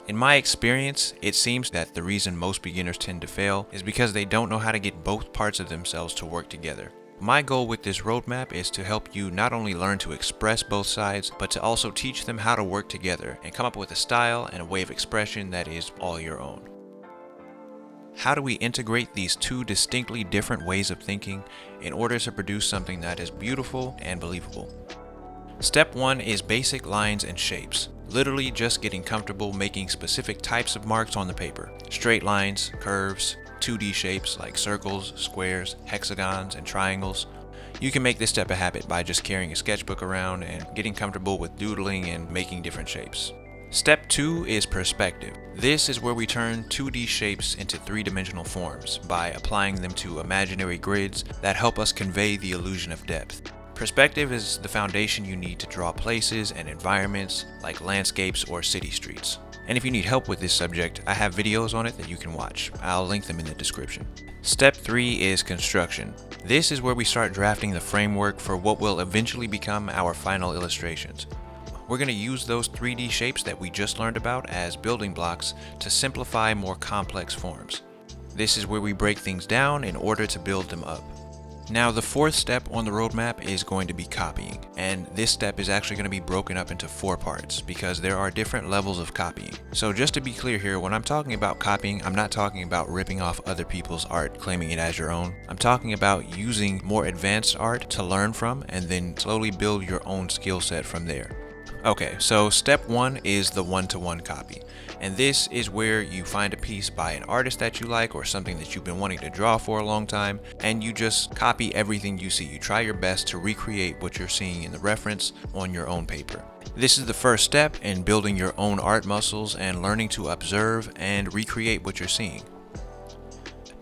In my experience, it seems that the reason most beginners tend to fail is because they don't know how to get both parts of themselves to work together. My goal with this roadmap is to help you not only learn to express both sides, but to also teach them how to work together and come up with a style and a way of expression that is all your own. How do we integrate these two distinctly different ways of thinking in order to produce something that is beautiful and believable? Step 1 is basic lines and shapes. Literally just getting comfortable making specific types of marks on the paper. Straight lines, curves, 2D shapes like circles, squares, hexagons, and triangles. You can make this step a habit by just carrying a sketchbook around and getting comfortable with doodling and making different shapes. Step 2 is perspective. This is where we turn 2D shapes into 3-dimensional forms by applying them to imaginary grids that help us convey the illusion of depth. Perspective is the foundation you need to draw places and environments like landscapes or city streets. And if you need help with this subject, I have videos on it that you can watch. I'll link them in the description. Step 3 is construction. This is where we start drafting the framework for what will eventually become our final illustrations. We're going to use those 3D shapes that we just learned about as building blocks to simplify more complex forms. This is where we break things down in order to build them up. Now, the 4th step on the roadmap is going to be copying, and this step is actually going to be broken up into 4 parts because there are different levels of copying. So just to be clear here, when I'm talking about copying, I'm not talking about ripping off other people's art, claiming it as your own. I'm talking about using more advanced art to learn from and then slowly build your own skill set from there. Okay, so step 1 is the one-to-one copy. And this is where you find a piece by an artist that you like or something that you've been wanting to draw for a long time, and you just copy everything you see. You try your best to recreate what you're seeing in the reference on your own paper. This is the first step in building your own art muscles and learning to observe and recreate what you're seeing.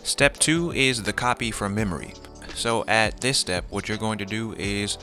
Step 2 is the copy from memory. So at this step, what you're going to do is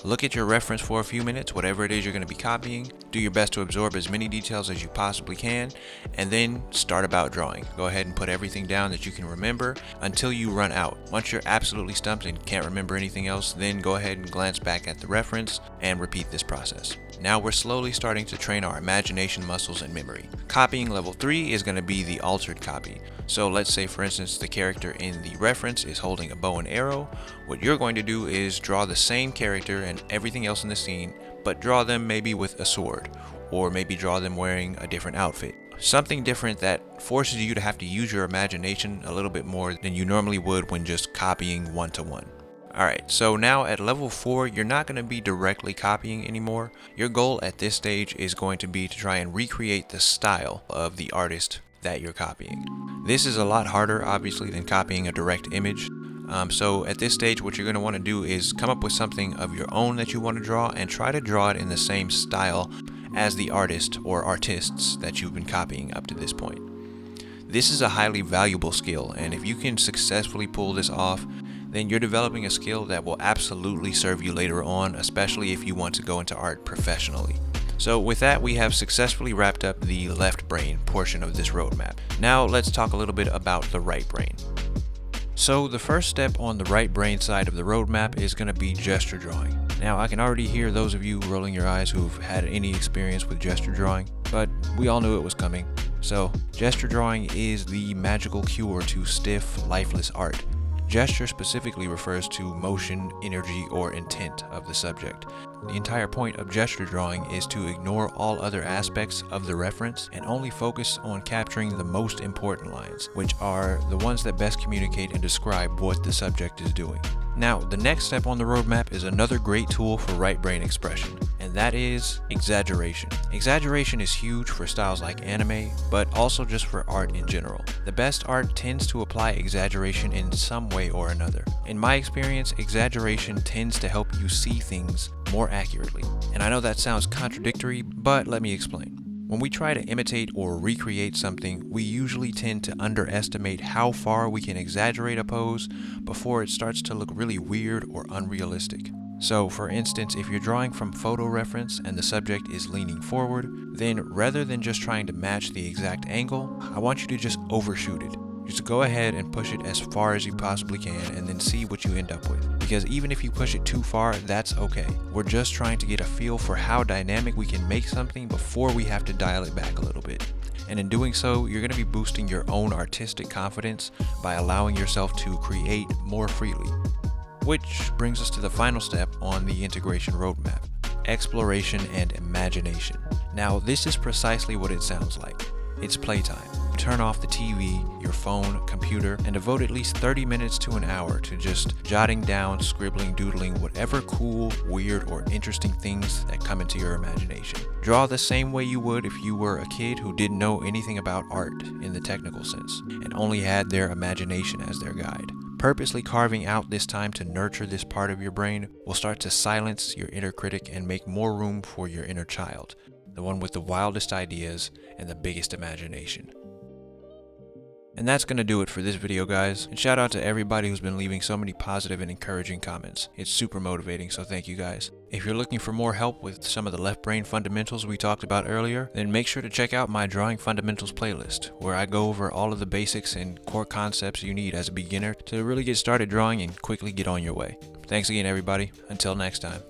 look at your reference for a few minutes, whatever it is you're going to be copying. Do your best to absorb as many details as you possibly can, and then start about drawing. Go ahead and put everything down that you can remember until you run out. Once you're absolutely stumped and can't remember anything else, then go ahead and glance back at the reference and repeat this process. Now we're slowly starting to train our imagination muscles and memory. Copying level 3 is going to be the altered copy. So let's say, for instance, the character in the reference is holding a bow and arrow. What you're going to do is draw the same character and everything else in the scene, but draw them maybe with a sword, or maybe draw them wearing a different outfit. Something different that forces you to have to use your imagination a little bit more than you normally would when just copying one-to-one. Alright, so now at level 4, you're not going to be directly copying anymore. Your goal at this stage is going to be to try and recreate the style of the artist that you're copying. This is a lot harder, obviously, than copying a direct image. So at this stage, what you're going to want to do is come up with something of your own that you want to draw and try to draw it in the same style as the artist or artists that you've been copying up to this point. This is a highly valuable skill, and if you can successfully pull this off, then you're developing a skill that will absolutely serve you later on, especially if you want to go into art professionally. So with that, we have successfully wrapped up the left brain portion of this roadmap. Now let's talk a little bit about the right brain. So the first step on the right brain side of the roadmap is going to be gesture drawing. Now I can already hear those of you rolling your eyes who've had any experience with gesture drawing, but we all knew it was coming. So gesture drawing is the magical cure to stiff, lifeless art. Gesture specifically refers to motion, energy, or intent of the subject. The entire point of gesture drawing is to ignore all other aspects of the reference and only focus on capturing the most important lines, which are the ones that best communicate and describe what the subject is doing. Now, the next step on the roadmap is another great tool for right brain expression, and that is exaggeration. Exaggeration is huge for styles like anime, but also just for art in general. The best art tends to apply exaggeration in some way or another. In my experience, exaggeration tends to help you see things more accurately. And I know that sounds contradictory, but let me explain. When we try to imitate or recreate something, we usually tend to underestimate how far we can exaggerate a pose before it starts to look really weird or unrealistic. So, for instance, if you're drawing from photo reference and the subject is leaning forward, then rather than just trying to match the exact angle, I want you to just overshoot it. Just go ahead and push it as far as you possibly can and then see what you end up with. Because even if you push it too far, that's okay. We're just trying to get a feel for how dynamic we can make something before we have to dial it back a little bit. And in doing so, you're going to be boosting your own artistic confidence by allowing yourself to create more freely. Which brings us to the final step on the integration roadmap: exploration and imagination. Now, this is precisely what it sounds like. It's playtime. Turn off the TV, your phone, computer, and devote at least 30 minutes to an hour to just jotting down, scribbling, doodling, whatever cool, weird, or interesting things that come into your imagination. Draw the same way you would if you were a kid who didn't know anything about art in the technical sense, and only had their imagination as their guide. Purposely carving out this time to nurture this part of your brain will start to silence your inner critic and make more room for your inner child, the one with the wildest ideas and the biggest imagination. And that's going to do it for this video, guys. And shout out to everybody who's been leaving so many positive and encouraging comments. It's super motivating, so thank you guys. If you're looking for more help with some of the left brain fundamentals we talked about earlier, then make sure to check out my Drawing Fundamentals playlist, where I go over all of the basics and core concepts you need as a beginner to really get started drawing and quickly get on your way. Thanks again, everybody. Until next time.